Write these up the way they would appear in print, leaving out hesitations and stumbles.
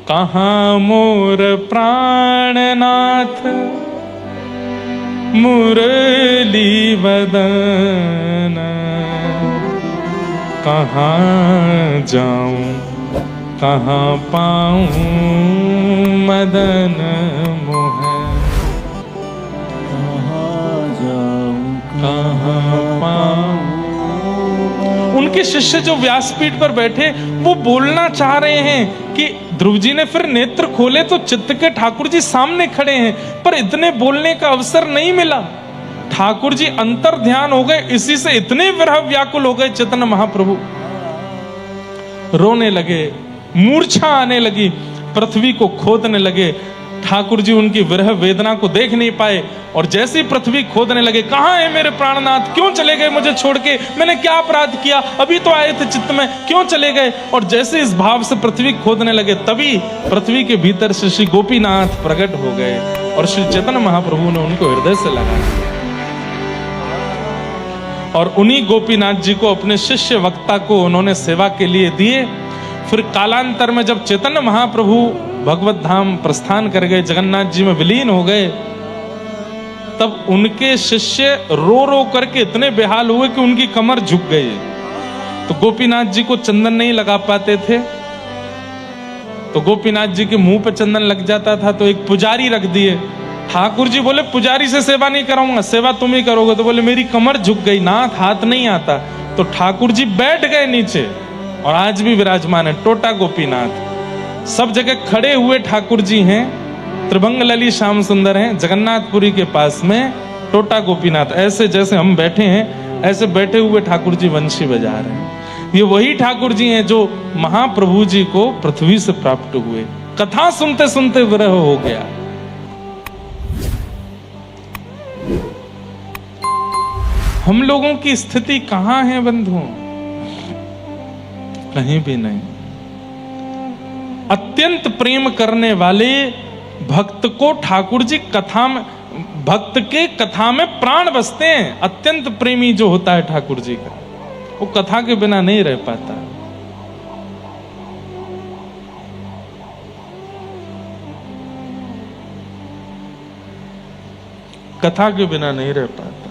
कहाँ मोर प्राणनाथ मुरली बदन, कहाँ जाऊं कहाँ पाऊं मदन मोह, कहाँ जाऊं कहाँ पाऊं। उनके शिष्य जो व्यासपीठ पर बैठे वो बोलना चाह रहे हैं कि ध्रुव जी ने फिर नेत्र खोले तो चित्त के ठाकुर जी सामने खड़े हैं, पर इतने बोलने का अवसर नहीं मिला। ठाकुर जी अंतर ध्यान हो गए, इसी से इतने विरह व्याकुल हो गए चैतन्य महाप्रभु, रोने लगे, मूर्छा आने लगी, पृथ्वी को खोदने लगे। ठाकुर जी उनकी विरह वेदना को देख नहीं पाए और जैसे ही पृथ्वी खोदने लगे, कहाँ है मेरे प्राणनाथ, क्यों चले गए मुझे छोड़ के, मैंने क्या अपराध किया, अभी तो आए थे चित्त में, क्यों चले गए। और जैसे इस भाव से पृथ्वी खोदने लगे, तभी पृथ्वी के भीतर से श्री गोपीनाथ प्रकट हो गए और श्री चैतन्य महाप्रभु ने उनको हृदय से लगा और उन्हीं गोपीनाथ जी को अपने शिष्य वक्ता को उन्होंने सेवा के लिए दिए। फिर कालांतर में जब चैतन्य महाप्रभु भगवत धाम प्रस्थान कर गए, जगन्नाथ जी में विलीन हो गए, तब उनके शिष्य रो रो करके इतने बेहाल हुए कि उनकी कमर झुक गई। तो गोपीनाथ जी को चंदन नहीं लगा पाते थे, तो गोपीनाथ जी के मुंह पे चंदन लग जाता था, तो एक पुजारी रख दिए। ठाकुर जी बोले पुजारी से सेवा नहीं कराऊंगा, सेवा तुम ही करोगे। तो बोले मेरी कमर झुक गई नाथ, हाथ नहीं आता। तो ठाकुर जी बैठ गए नीचे और आज भी विराजमान है टोटा गोपीनाथ। सब जगह खड़े हुए ठाकुर जी हैं, त्रिभंग लली श्याम सुंदर हैं, जगन्नाथपुरी के पास में टोटा गोपीनाथ। ऐसे जैसे हम बैठे हैं, ऐसे बैठे हुए ठाकुर जी वंशी बजा रहे हैं। ये वही ठाकुर जी हैं जो महाप्रभु जी को पृथ्वी से प्राप्त हुए। कथा सुनते सुनते विरह हो गया। हम लोगों की स्थिति कहां है बंधुओं? कहीं भी नहीं। अत्यंत प्रेम करने वाले भक्त को ठाकुर जी कथा में, भक्त के कथा में प्राण बसते हैं। अत्यंत प्रेमी जो होता है ठाकुर जी का, वो कथा के बिना नहीं रह पाता। कथा के बिना नहीं रह पाता।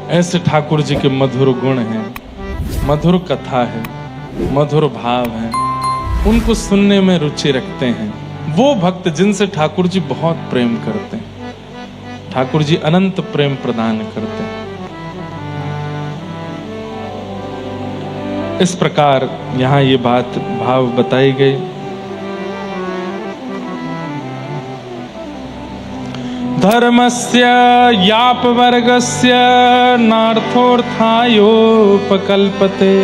ऐसे ठाकुर जी के मधुर गुण हैं, मधुर कथा है, मधुर भाव है, उनको सुनने में रुचि रखते हैं वो भक्त जिनसे ठाकुर जी बहुत प्रेम करते हैं। ठाकुर जी अनंत प्रेम प्रदान करते हैं। इस प्रकार यहां ये बात भाव बताई गई। धर्मस्य यापवर्गस्य नार्थोऽर्थायोपकल्पते,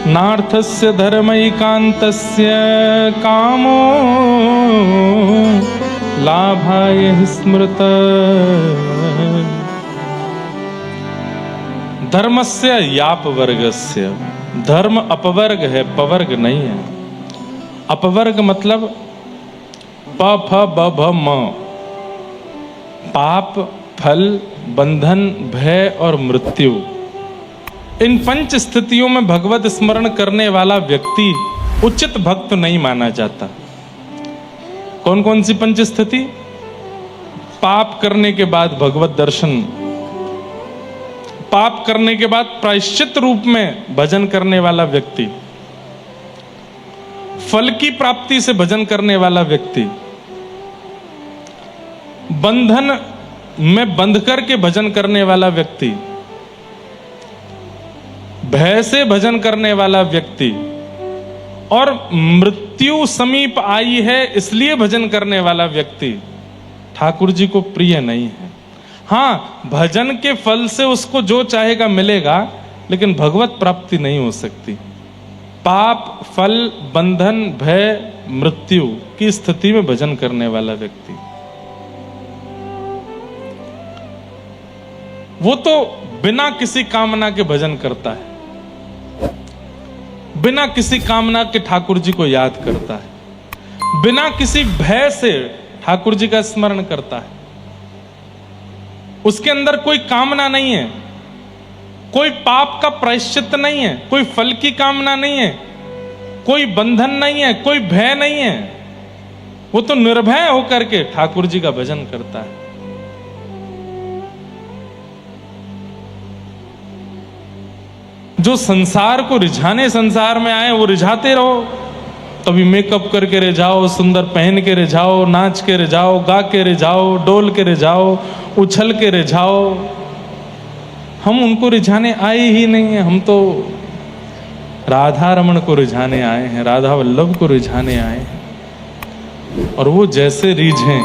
नार्थस्य धर्मैकान्तस्य कामो लाभाय स्मृत। धर्मस्य यापवर्गस्य, धर्म अपवर्ग है, पवर्ग नहीं है। अपवर्ग मतलब प फ ब भ म, पाप, फल, बंधन, भय और मृत्यु। इन पंच स्थितियों में भगवत स्मरण करने वाला व्यक्ति उचित भक्त नहीं माना जाता। कौन कौन सी पंच स्थिति? पाप करने के बाद भगवत दर्शन, पाप करने के बाद प्रायश्चित रूप में भजन करने वाला व्यक्ति, फल की प्राप्ति से भजन करने वाला व्यक्ति, बंधन में बंध करके भजन करने वाला व्यक्ति, भय से भजन करने वाला व्यक्ति, और मृत्यु समीप आई है इसलिए भजन करने वाला व्यक्ति ठाकुर जी को प्रिय नहीं है। हाँ, भजन के फल से उसको जो चाहेगा मिलेगा, लेकिन भगवत प्राप्ति नहीं हो सकती। पाप, फल, बंधन, भय, मृत्यु की स्थिति में भजन करने वाला व्यक्ति, वो तो बिना किसी कामना के भजन करता है, बिना किसी कामना के ठाकुर जी को याद करता है, बिना किसी भय से ठाकुर जी का स्मरण करता है, उसके अंदर कोई कामना नहीं है, कोई पाप का प्रायश्चित नहीं है, कोई फल की कामना नहीं है, कोई बंधन नहीं है, कोई भय नहीं है, वो तो निर्भय होकर के ठाकुर जी का भजन करता है। जो संसार को रिझाने संसार में आए वो रिझाते रहो, कभी मेकअप करके रिझाओ, सुंदर पहन के रिझाओ, नाच के रिझाओ, गा के रिझाओ, डोल के रिझाओ, उछल के रिझाओ। हम उनको रिझाने आए ही नहीं है, हम तो राधा रमण को रिझाने आए हैं, राधा वल्लभ को रिझाने आए हैं, और वो जैसे रीझें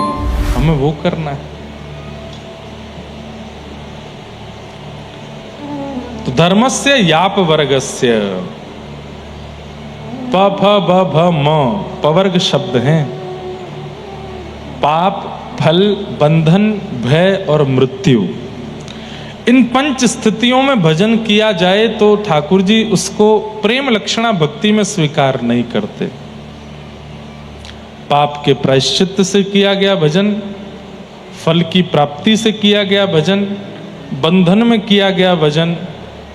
हमें वो करना है। तो धर्मस्य याप वर्गस्य, प फ ब भ म पवर्ग शब्द हैं। पाप, फल, बंधन, भय और मृत्यु, इन पंच स्थितियों में भजन किया जाए तो ठाकुर जी उसको प्रेम लक्षणा भक्ति में स्वीकार नहीं करते। पाप के प्रायश्चित से किया गया भजन, फल की प्राप्ति से किया गया भजन, बंधन में किया गया भजन,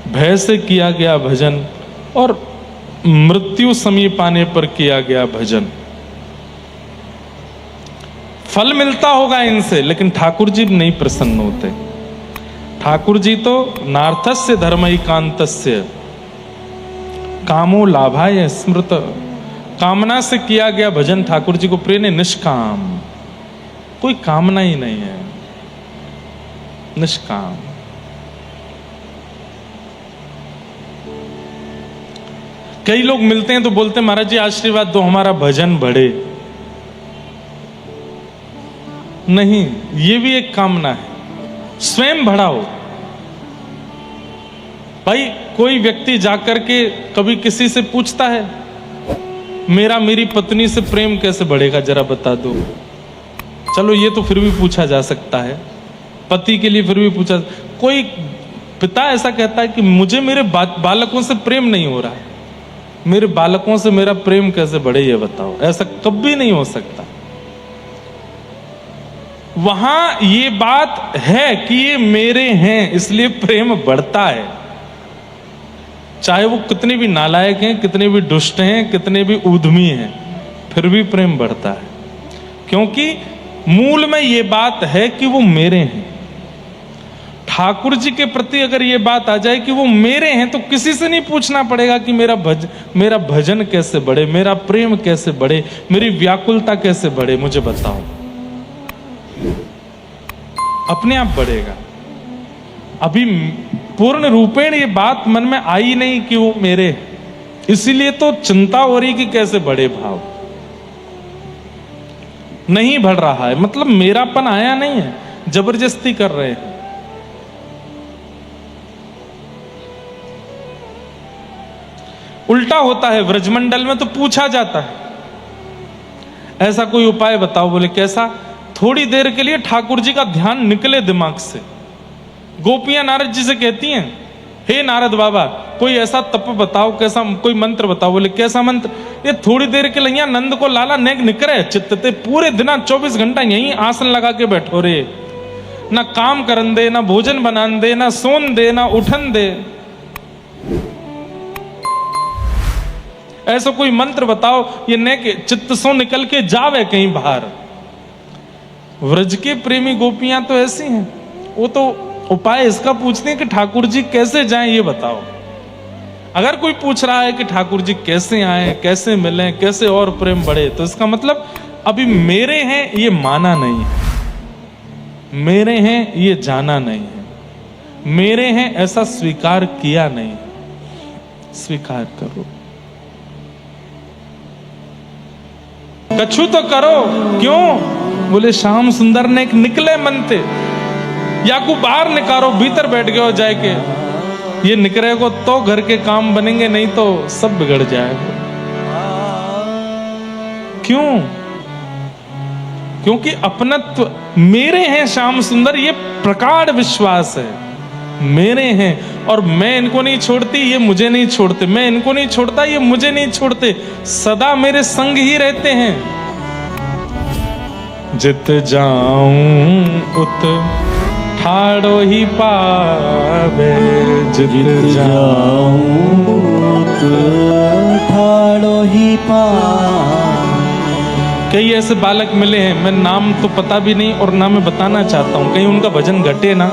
भय से किया गया भजन, और मृत्यु समीप आने पर किया गया भजन। फल मिलता होगा इनसे, लेकिन ठाकुर जी नहीं प्रसन्न होते। ठाकुर जी तो नार्थस्य धर्मैकान्तस्य कामो लाभाय स्मृत, कामना से किया गया भजन ठाकुर जी को प्रिय नहीं, निष्काम, कोई कामना ही नहीं है, निष्काम। कई लोग मिलते हैं तो बोलते हैं महाराज जी आशीर्वाद दो, हमारा भजन बढ़े। नहीं, ये भी एक कामना है, स्वयं बढ़ाओ। भाई कोई व्यक्ति जाकर के कभी किसी से पूछता है मेरी पत्नी से प्रेम कैसे बढ़ेगा, जरा बता दो। चलो ये तो फिर भी पूछा जा सकता है, पति के लिए फिर भी पूछा। कोई पिता ऐसा कहता है कि मुझे मेरे बालकों से प्रेम नहीं हो रहा, मेरे बालकों से मेरा प्रेम कैसे बढ़े ये बताओ। ऐसा कभी नहीं हो सकता। वहां ये बात है कि ये मेरे हैं इसलिए प्रेम बढ़ता है, चाहे वो कितने भी नालायक हैं, कितने भी दुष्ट हैं, कितने भी उद्यमी हैं, फिर भी प्रेम बढ़ता है, क्योंकि मूल में ये बात है कि वो मेरे हैं। ठाकुर जी के प्रति अगर ये बात आ जाए कि वो मेरे हैं तो किसी से नहीं पूछना पड़ेगा कि मेरा भजन कैसे बढ़े, मेरा प्रेम कैसे बढ़े, मेरी व्याकुलता कैसे बढ़े, मुझे बताओ। अपने आप बढ़ेगा। अभी पूर्ण रूपेण ये बात मन में आई नहीं कि वो मेरे, इसीलिए तो चिंता हो रही कि कैसे बढ़े भाव। नहीं बढ़ रहा है मतलब मेरापन आया नहीं है, जबरदस्ती कर रहे हैं। उल्टा होता है व्रजमंडल में, तो पूछा जाता है ऐसा कोई उपाय बताओ। बोले कैसा? थोड़ी देर के लिए ठाकुर जी का ध्यान निकले दिमाग से। गोपियां नारद जी से कहती हैं, हे नारद बाबा कोई ऐसा तप बताओ, कैसा कोई मंत्र बताओ। बोले कैसा मंत्र? ये थोड़ी देर के लिए नंद को लाला नेक निकरे चित्तते, पूरे दिन 24 घंटा यहीं आसन लगा के बैठो रे, ना काम करन दे, ना भोजन बनान दे, ना सोन दे, ना उठन दे। ऐसा कोई मंत्र बताओ ये नेक चित्त सो निकल के जावे कहीं बाहर। व्रज के प्रेमी गोपियां तो ऐसी हैं, वो तो उपाय इसका पूछते हैं कि ठाकुर जी कैसे जाएं ये बताओ। अगर कोई पूछ रहा है कि ठाकुर जी कैसे आए, कैसे मिलें, कैसे और प्रेम बढ़े, तो इसका मतलब अभी मेरे हैं ये माना नहीं है, मेरे हैं ये जाना नहीं है, मेरे हैं ऐसा स्वीकार किया नहीं है। स्वीकार करो, कछु तो करो। क्यों? बोले श्याम सुंदर ने एक निकले मन थे, या को बाहर निकालो, भीतर बैठ गए हो जाके, ये निकले को तो घर के काम बनेंगे, नहीं तो सब बिगड़ जाएगा। क्यों? क्योंकि अपनत्व, मेरे हैं श्याम सुंदर, ये प्रगाढ़ विश्वास है। मेरे हैं और मैं इनको नहीं छोड़ती, ये मुझे नहीं छोड़ते, मैं इनको नहीं छोड़ता, ये मुझे नहीं छोड़ते, सदा मेरे संग ही रहते हैं। जित जाऊं उत ठाड़ो ही पावे, जित जाऊं ठाड़ो ही पावे। कई ऐसे बालक मिले हैं, मैं नाम तो पता भी नहीं और ना मैं बताना चाहता हूं, कहीं उनका भजन घटे ना।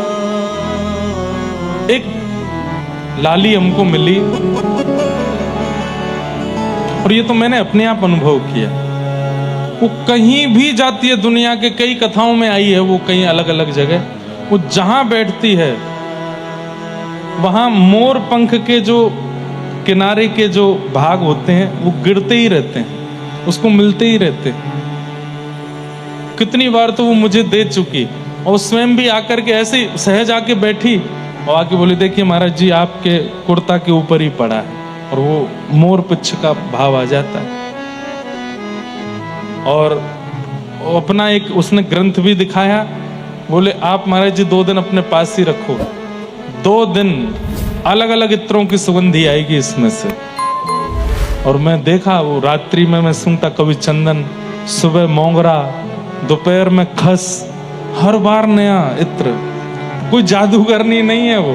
एक लाली हमको मिली और ये तो मैंने अपने आप अनुभव किया। वो कहीं भी जाती है, दुनिया के कई कथाओं में आई है, वो कहीं अलग अलग जगह, वो जहां बैठती है वहां मोर पंख के जो किनारे के जो भाग होते हैं वो गिरते ही रहते हैं, उसको मिलते ही रहते हैं। कितनी बार तो वो मुझे दे चुकी और स्वयं भी आकर के ऐसे सहज आके बैठी और आके बोली, देखिए महाराज जी आपके कुर्ता के ऊपर ही पड़ा है, और वो मोर पुच्छ का भाव आ जाता है। और अपना एक उसने ग्रंथ भी दिखाया, बोले आप महाराज जी 2 दिन अपने पास ही रखो, 2 दिन अलग अलग इत्रों की सुगंधी आएगी इसमें से। और मैं देखा, वो रात्रि में मैं सूंघता कभी चंदन, सुबह मोगरा, दोपहर में खस, हर बार नया इत्र। कोई जादूगरनी नहीं है वो,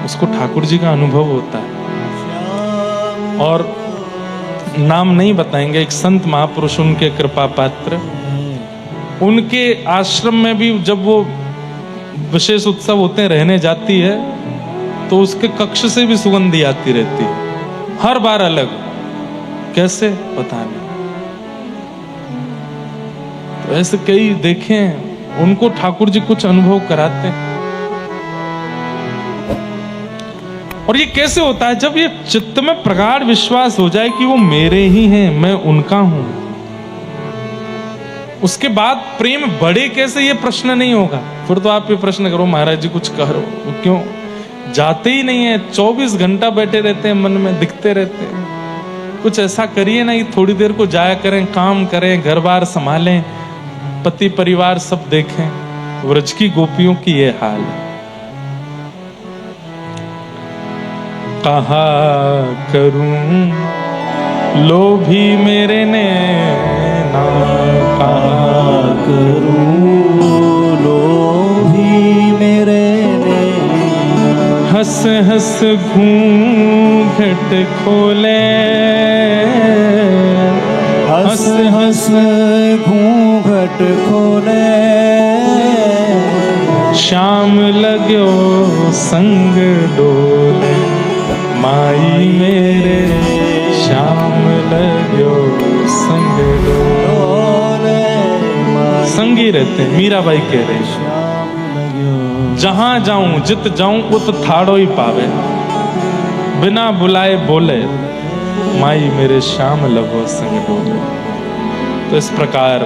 उसको ठाकुर जी का अनुभव होता है। और नाम नहीं बताएंगे, एक संत महापुरुष, उनके कृपा पात्र, उनके आश्रम में भी जब वो विशेष उत्सव होते हैं, रहने जाती है तो उसके कक्ष से भी सुगंधी आती रहती है, हर बार अलग। कैसे पता नहीं। तो ऐसे कई देखे हैं, उनको ठाकुर जी कुछ अनुभव कराते हैं। और ये कैसे होता है? जब ये चित्त में प्रगाढ़ विश्वास हो जाए कि वो मेरे ही हैं, मैं उनका हूं, उसके बाद प्रेम बढ़े कैसे, ये प्रश्न नहीं होगा। फिर तो आप ये प्रश्न करो, महाराज जी कुछ करो, क्यों जाते ही नहीं है, 24 घंटा बैठे रहते हैं, मन में दिखते रहते हैं। कुछ ऐसा करिए ना कि थोड़ी देर को जाया करें, काम करें, घर बार संभालें, पति परिवार सब देखें। व्रज की गोपियों की ये हाल है। कहा करूं लोभी मेरे नैना, कहा करूं लोभी मेरे नैना। हंस हंस घूंघट खोले, हंस हंस घूंघट खोले। श्याम लगो संग डोले, माई मेरे श्याम लगो संग डोले। संगी रहते हैं, मीराबाई कह रहे हैं, जहां जाऊं जित जाऊं उत थाड़ो ही पावे, बिना बुलाए बोले, माई मेरे श्याम लगो संग डोले। तो इस प्रकार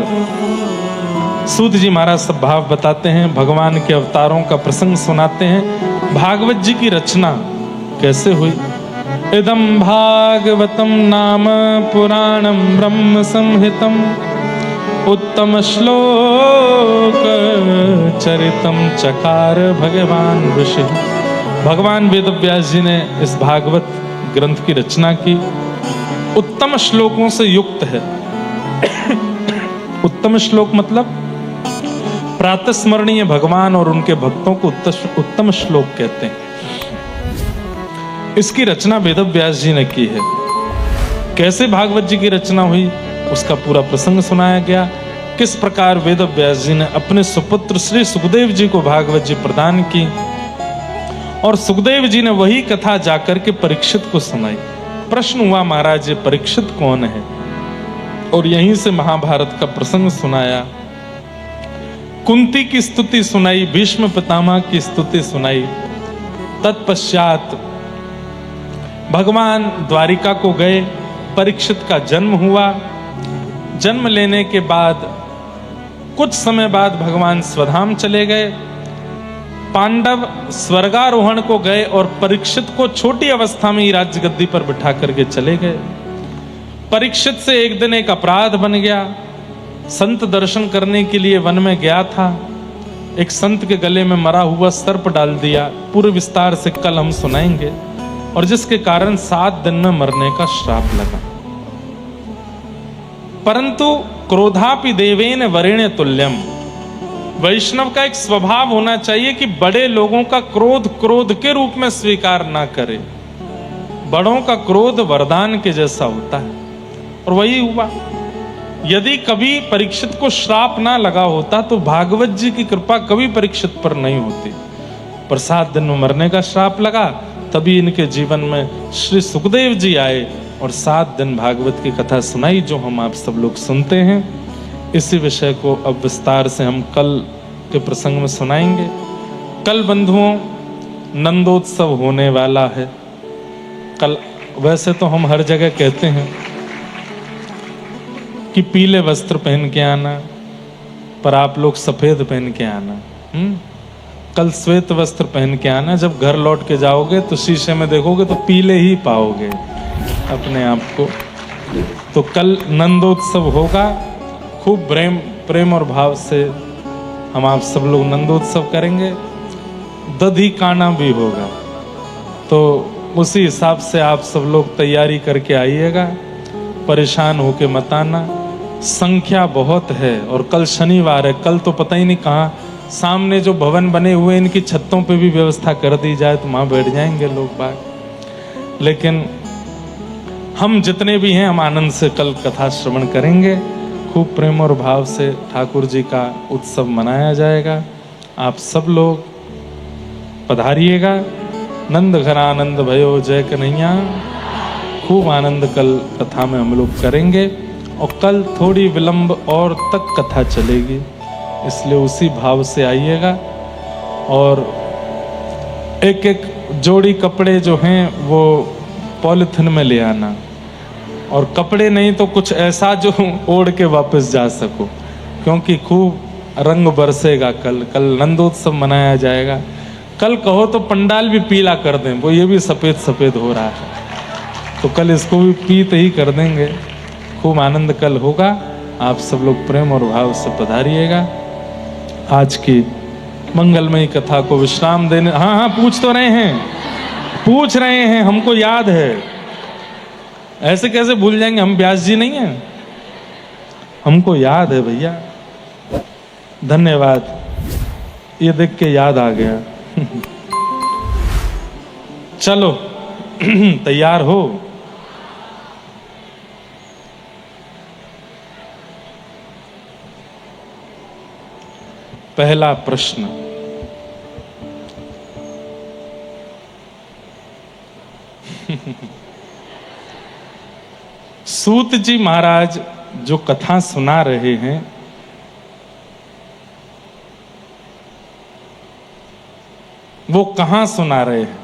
सूत जी महाराज सब भाव बताते हैं, भगवान के अवतारों का प्रसंग सुनाते हैं। भागवत जी की रचना कैसे हुई? इदं भागवतम नाम पुराणम ब्रह्म संहितम, उत्तम श्लोक चरितम चकार भगवान ऋषि। भगवान वेदव्यास जी ने इस भागवत ग्रंथ की रचना की, उत्तम श्लोकों से युक्त है। उत्तम श्लोक मतलब प्रातस्मरणीय भगवान और उनके भक्तों को उत्तम श्लोक कहते हैं। इसकी रचना वेदव्यास जी ने की है। कैसे भागवत जी की रचना हुई उसका पूरा प्रसंग सुनाया गया। किस प्रकार वेदव्यास जी ने अपने सुपुत्र श्री सुखदेव जी को भागवत जी प्रदान की और सुखदेव जी ने वही कथा जाकर के परीक्षित को सुनाई। प्रश्न हुआ, महाराज ये परीक्षित कौन है? और यहीं से महाभारत का प्रसंग सुनाया। कुंती की स्तुति सुनाई, भीष्म पितामह की स्तुति सुनाई। तत्पश्चात भगवान द्वारिका को गए, परीक्षित का जन्म हुआ। जन्म लेने के बाद कुछ समय बाद भगवान स्वधाम चले गए। पांडव स्वर्गारोहण को गए और परीक्षित को छोटी अवस्था में ही राज्य गद्दी पर बिठा करके चले गए। परीक्षित से एक दिन एक अपराध बन गया। संत दर्शन करने के लिए वन में गया था एक संत के गले में मरा हुआ सर्प डाल दिया। पूरे विस्तार से कल हम सुनाएंगे। और जिसके कारण 7 दिन में मरने का श्राप लगा। परंतु क्रोधापि देवेन वरेण्य तुल्यम, वैष्णव का एक स्वभाव होना चाहिए कि बड़े लोगों का क्रोध क्रोध के रूप में स्वीकार ना करे। बड़ों का क्रोध वरदान के जैसा होता है। और वही हुआ। यदि कभी परीक्षित को श्राप ना लगा होता तो भागवत जी की कृपा कभी परीक्षित पर नहीं होती। पर 7 दिन में मरने का श्राप लगा, तभी इनके जीवन में श्री सुखदेव जी आए और 7 दिन भागवत की कथा सुनाई, जो हम आप सब लोग सुनते हैं। इसी विषय को अब विस्तार से हम कल के प्रसंग में सुनाएंगे। कल बंधुओं नंदोत्सव होने वाला है। कल वैसे तो हम हर जगह कहते हैं कि पीले वस्त्र पहन के आना, पर आप लोग सफेद पहन के आना। कल श्वेत वस्त्र पहन के आना। जब घर लौट के जाओगे तो शीशे में देखोगे तो पीले ही पाओगे अपने आप को। तो कल नंदोत्सव होगा। खूब प्रेम और भाव से हम आप सब लोग नंदोत्सव करेंगे। दधी काना भी होगा। तो उसी हिसाब से आप सब लोग तैयारी करके आइएगा। परेशान होके मत आना। संख्या बहुत है और कल शनिवार है। कल तो पता ही नहीं कहाँ, सामने जो भवन बने हुए इनकी छतों पे भी व्यवस्था कर दी जाए तो वहां बैठ जाएंगे लोग बाग। लेकिन हम जितने भी हैं हम आनंद से कल कथा श्रवण करेंगे। खूब प्रेम और भाव से ठाकुर जी का उत्सव मनाया जाएगा। आप सब लोग पधारिएगा। नंद घर आनंद भयो जय कन्हैया। खूब आनंद कल कथा में हम लोग करेंगे। और कल थोड़ी विलंब और तक कथा चलेगी, इसलिए उसी भाव से आइएगा। और एक एक जोड़ी कपड़े जो हैं वो पॉलिथिन में ले आना। और कपड़े नहीं तो कुछ ऐसा जो ओढ़ के वापस जा सको, क्योंकि खूब रंग बरसेगा। कल नंदोत्सव मनाया जाएगा। कल कहो तो पंडाल भी पीला कर दें, वो ये भी सफेद सफेद हो रहा है, तो कल इसको भी पीत ही कर देंगे। खूब आनंद कल होगा। आप सब लोग प्रेम और भाव से पधारिएगा। आज की मंगलमयी कथा को विश्राम देने। हाँ पूछ तो रहे हैं, हमको याद है। ऐसे कैसे भूल जाएंगे, हम व्यास जी नहीं हैं, हमको याद है भैया। धन्यवाद, ये देख के याद आ गया। चलो तैयार हो। पहला प्रश्न, सूत जी महाराज जो कथा सुना रहे हैं, वो कहां सुना रहे हैं?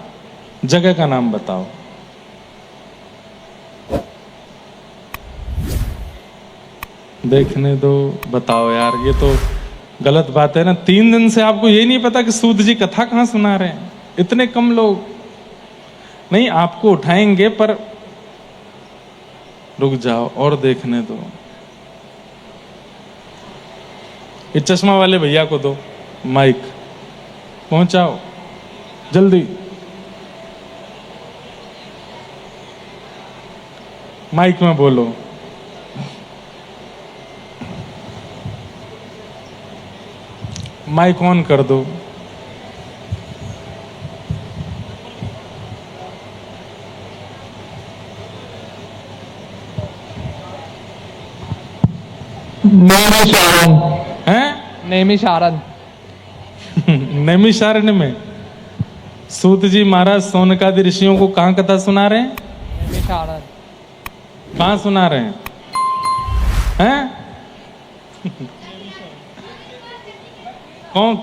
जगह का नाम बताओ। देखने दो, बताओ यार, ये तो गलत बात है ना। 3 दिन से आपको ये नहीं पता कि सूत जी कथा कहां सुना रहे हैं? इतने कम लोग। नहीं, आपको उठाएंगे, पर रुक जाओ और देखने दो। ये चश्मा वाले भैया को दो माइक, पहुंचाओ जल्दी। माइक में बोलो। माइक ऑन कर दो। नैमिषारण्य हैं? नैमिषारण्य नैमिषारण्य में सूत जी महाराज सोनकादि ऋषियों को कहाँ कथा सुना रहे हैं? नैमिषारण्य। कहाँ सुना रहे हैं? हैं? कौन?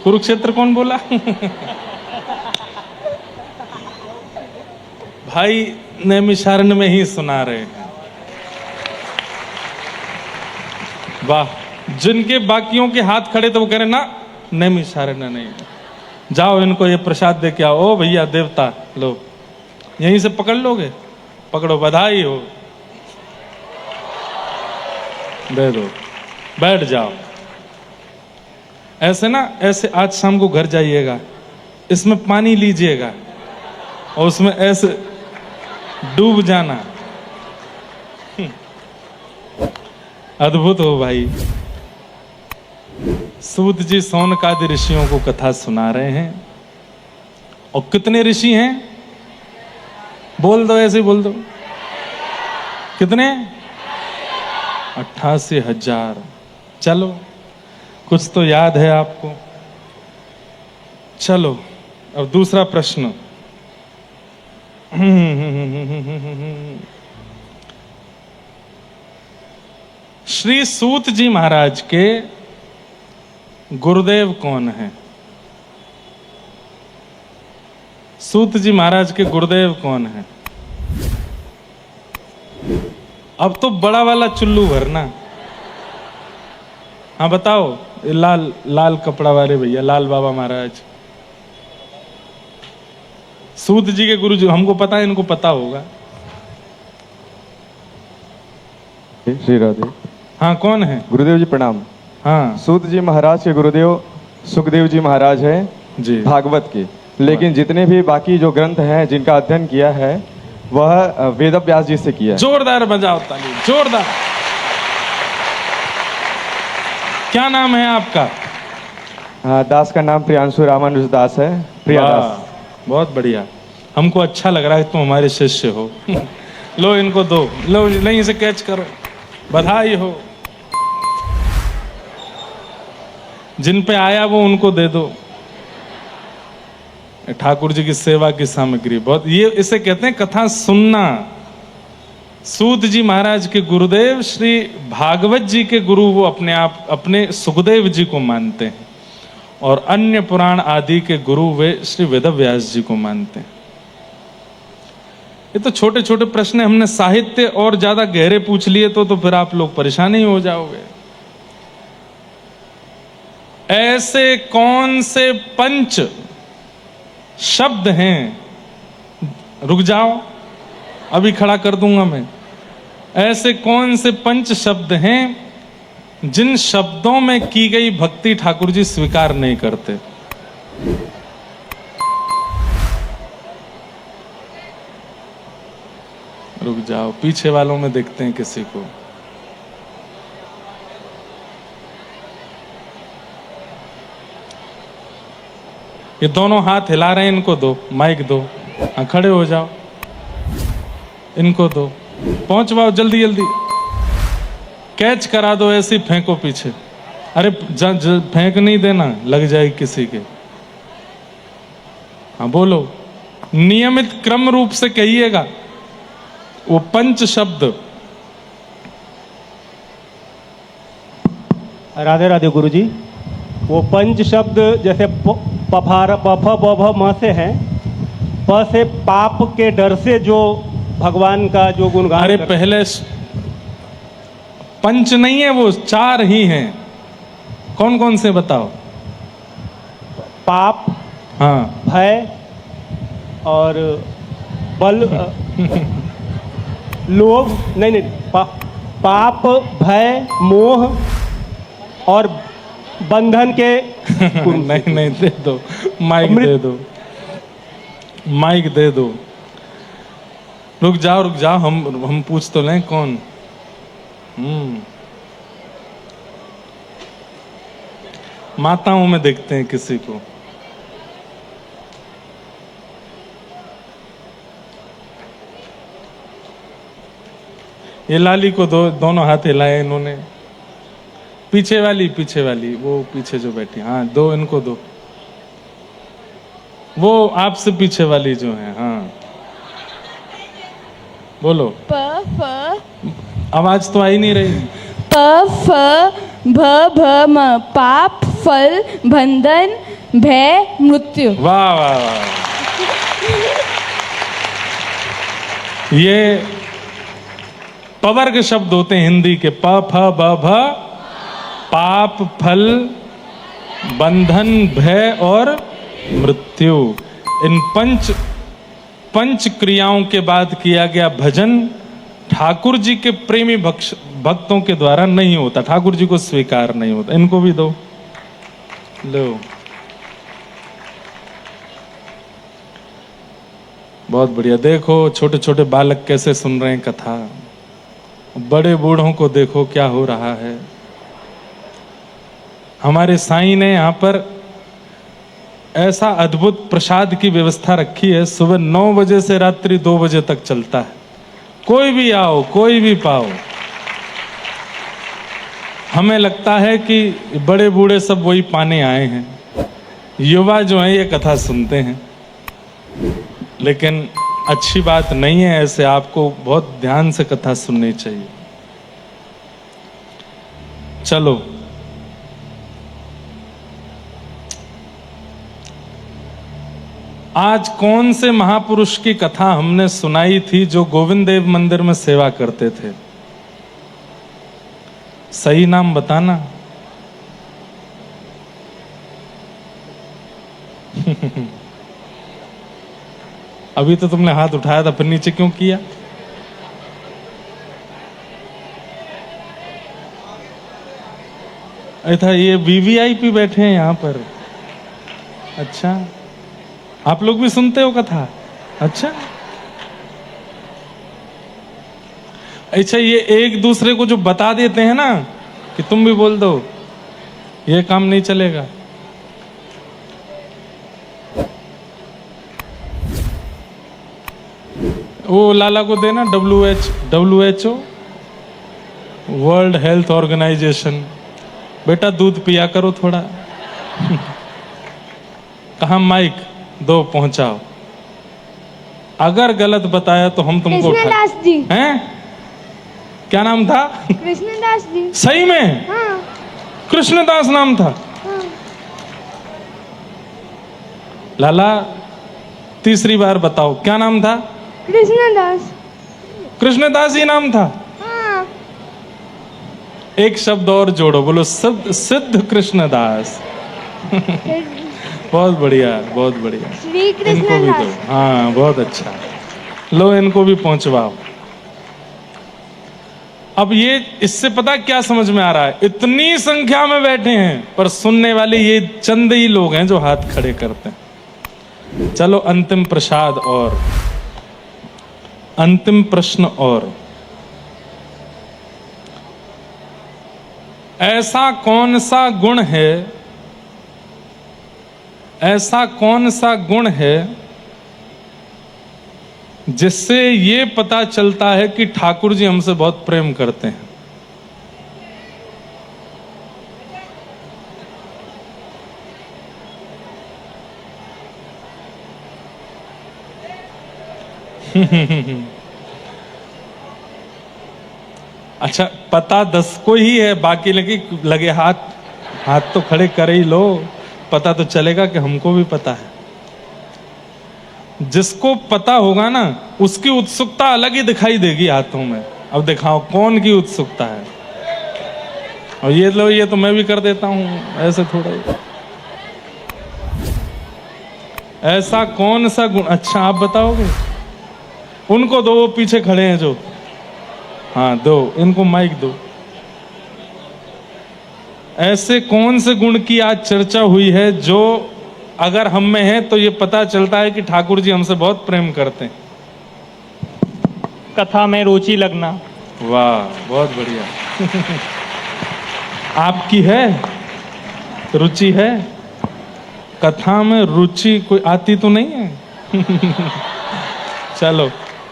कुरुक्षेत्र कौन बोला? भाई नैमिषारण्य में ही सुना रहे हैं। वाह, जिनके बाकियों के हाथ खड़े तो वो कह रहे ना नैमिषारण्य नहीं है। जाओ इनको ये प्रसाद दे के आओ। ओ भैया देवता लो, यहीं से पकड़ लोगे? पकड़ो, बधाई हो, दे दो, बैठ जाओ। ऐसे ना, ऐसे आज शाम को घर जाइएगा, इसमें पानी लीजिएगा और उसमें ऐसे डूब जाना। अद्भुत हो भाई। सूत जी सौनकादि ऋषियों को कथा सुना रहे हैं। और कितने ऋषि हैं? बोल दो, ऐसे बोल दो। कितने? 88,000। चलो, कुछ तो याद है आपको। चलो अब दूसरा प्रश्न। श्री सूत जी महाराज के गुरुदेव कौन है? सूत जी महाराज के गुरुदेव कौन है? अब तो बड़ा वाला चुल्लू भरना। हाँ बताओ, लाल लाल कपड़ा वाले भैया, लाल बाबा महाराज। सूत जी के गुरु जी, हमको पता है, इनको पता होगा। श्री राधे। हाँ, कौन है? गुरुदेव जी प्रणाम। हाँ सूत जी महाराज के गुरुदेव सुखदेव जी महाराज हैं जी। भागवत के। लेकिन जितने भी बाकी जो ग्रंथ हैं जिनका अध्ययन किया है वह वेद व्यास जी से किया है। जोरदार बजाओ ताली, जोरदार। क्या नाम है आपका? दास का नाम प्रियांशु रामानुज दास है। प्रिया वाह, दास। बहुत बढ़िया। हमको अच्छा लग रहा है कि तुम हमारे शिष्य हो। लो इनको दो, लो नहीं, इसे कैच करो। बधाई हो। जिन पे आया वो उनको दे दो। ठाकुर जी की सेवा की सामग्री बहुत, ये इसे कहते हैं कथा सुनना। सूत जी महाराज के गुरुदेव श्री भागवत जी के गुरु वो अपने आप अपने सुखदेव जी को मानते हैं, और अन्य पुराण आदि के गुरु वे श्री वेदव्यास जी को मानते हैं। ये तो छोटे छोटे प्रश्न है, हमने साहित्य और ज्यादा गहरे पूछ लिए तो फिर आप लोग परेशान ही हो जाओगे। ऐसे कौन से पंच शब्द हैं? रुक जाओ, अभी खड़ा कर दूंगा मैं। ऐसे कौन से पंच शब्द हैं जिन शब्दों में की गई भक्ति ठाकुर जी स्वीकार नहीं करते? रुक जाओ, पीछे वालों में देखते हैं किसी को। ये दोनों हाथ हिला रहे हैं, इनको दो, माइक दो। हाँ, खड़े हो जाओ, इनको दो, पहुंचवाओ जल्दी जल्दी, कैच करा दो, ऐसे फेंको पीछे। अरे फेंक नहीं देना, लग जाएगी किसी के। हाँ बोलो, नियमित क्रम रूप से कहिएगा वो पंच शब्द। राधे राधे गुरुजी। वो पंच शब्द जैसे पफार पफ बभ म से है, प से पाप के डर से जो भगवान का जो गुणगान। अरे पहले पंच नहीं है, वो चार ही हैं। कौन कौन से बताओ? पाप, हाँ, भय और बल, लोभ, नहीं पाप, भय, मोह और बंधन के नहीं दे दो, माइक दे दो, माइक दे दो। रुक जाओ, हम पूछ तो लें कौन। माताओं में देखते हैं किसी को। ये लाली को दो, दोनों हाथ हिलाए इन्होंने। पीछे वाली वो पीछे जो बैठी, हाँ दो, इनको दो। वो आपसे पीछे वाली जो है, हाँ बोलो। प फ आवाज तो आई नहीं रही। प फ भ भ म, पाप, फल, बंधन, भय, मृत्यु। वाह वाह वाह। ये पवर्ग शब्द होते हैं हिंदी के। प फ ब भ, पाप, फल, बंधन, भय और मृत्यु। इन पंच क्रियाओं के बाद किया गया भजन ठाकुर जी के प्रेमी भक्तों के द्वारा नहीं होता, ठाकुर जी को स्वीकार नहीं होता। इनको भी दो, लो, बहुत बढ़िया। देखो छोटे छोटे बालक कैसे सुन रहे हैं कथा, बड़े बूढ़ों को देखो क्या हो रहा है। हमारे साईं ने यहाँ पर ऐसा अद्भुत प्रसाद की व्यवस्था रखी है, सुबह 9 बजे से रात्रि 2 बजे तक चलता है। कोई भी आओ, कोई भी पाओ। हमें लगता है कि बड़े बूढ़े सब वही पाने आए हैं, युवा जो हैं ये कथा सुनते हैं, लेकिन अच्छी बात नहीं है। ऐसे आपको बहुत ध्यान से कथा सुननी चाहिए। चलो, आज कौन से महापुरुष की कथा हमने सुनाई थी जो गोविंद देव मंदिर में सेवा करते थे? सही नाम बताना। अभी तो तुमने हाथ उठाया था, फिर नीचे क्यों किया? ऐसा ये वीवीआईपी बैठे हैं यहाँ पर। अच्छा, आप लोग भी सुनते हो कथा? अच्छा अच्छा, ये एक दूसरे को जो बता देते हैं ना कि तुम भी बोल दो, ये काम नहीं चलेगा। वो लाला को देना, WHO, वर्ल्ड हेल्थ ऑर्गेनाइजेशन। बेटा दूध पिया करो थोड़ा। कहाँ माइक दो, पहुंचाओ। अगर गलत बताया तो हम तुमको कृष्णदास जी हैं? क्या नाम था? कृष्णदास जी। सही में? हाँ। कृष्णदास नाम था। हाँ। लाला तीसरी बार बताओ, क्या नाम था? कृष्णदास। कृष्णदास ही नाम था। हाँ। एक शब्द और जोड़ो, बोलो सिद्ध कृष्णदास। बहुत बढ़िया, बहुत बढ़िया। श्री इनको भी दो। कृष्णदास। हाँ, बहुत अच्छा। लो, इनको भी पहुंचवाओ। अब ये इससे पता क्या समझ में आ रहा है? इतनी संख्या में बैठे हैं पर सुनने वाले ये चंद ही लोग हैं जो हाथ खड़े करते हैं। चलो, अंतिम प्रसाद और अंतिम प्रश्न और। ऐसा कौन सा गुण है, ऐसा कौन सा गुण है जिससे ये पता चलता है कि ठाकुर जी हमसे बहुत प्रेम करते हैं? अच्छा, पता 10 को ही है, बाकी लगे हाथ तो खड़े कर ही लो, पता तो चलेगा कि हमको भी पता है। जिसको पता होगा ना, उसकी उत्सुकता अलग ही दिखाई देगी हाथों में। अब दिखाओ कौन की उत्सुकता है। और ये लो, ये तो मैं भी कर देता हूं, ऐसे थोड़ा ही। ऐसा कौन सा गुण? अच्छा, आप बताओगे? उनको दो, वो पीछे खड़े हैं जो। हाँ, दो, इनको माइक दो। ऐसे कौन से गुण की आज चर्चा हुई है जो अगर हम में है तो ये पता चलता है कि ठाकुर जी हमसे बहुत प्रेम करते हैं? कथा में रुचि लगना। वाह, बहुत बढ़िया। आपकी है रुचि? है कथा में रुचि? कोई आती तो नहीं है? चलो,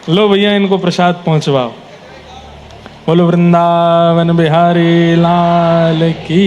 लो भैया, इनको प्रसाद पहुंचवाओ। बोलो वृंदावन बिहारी लाल की।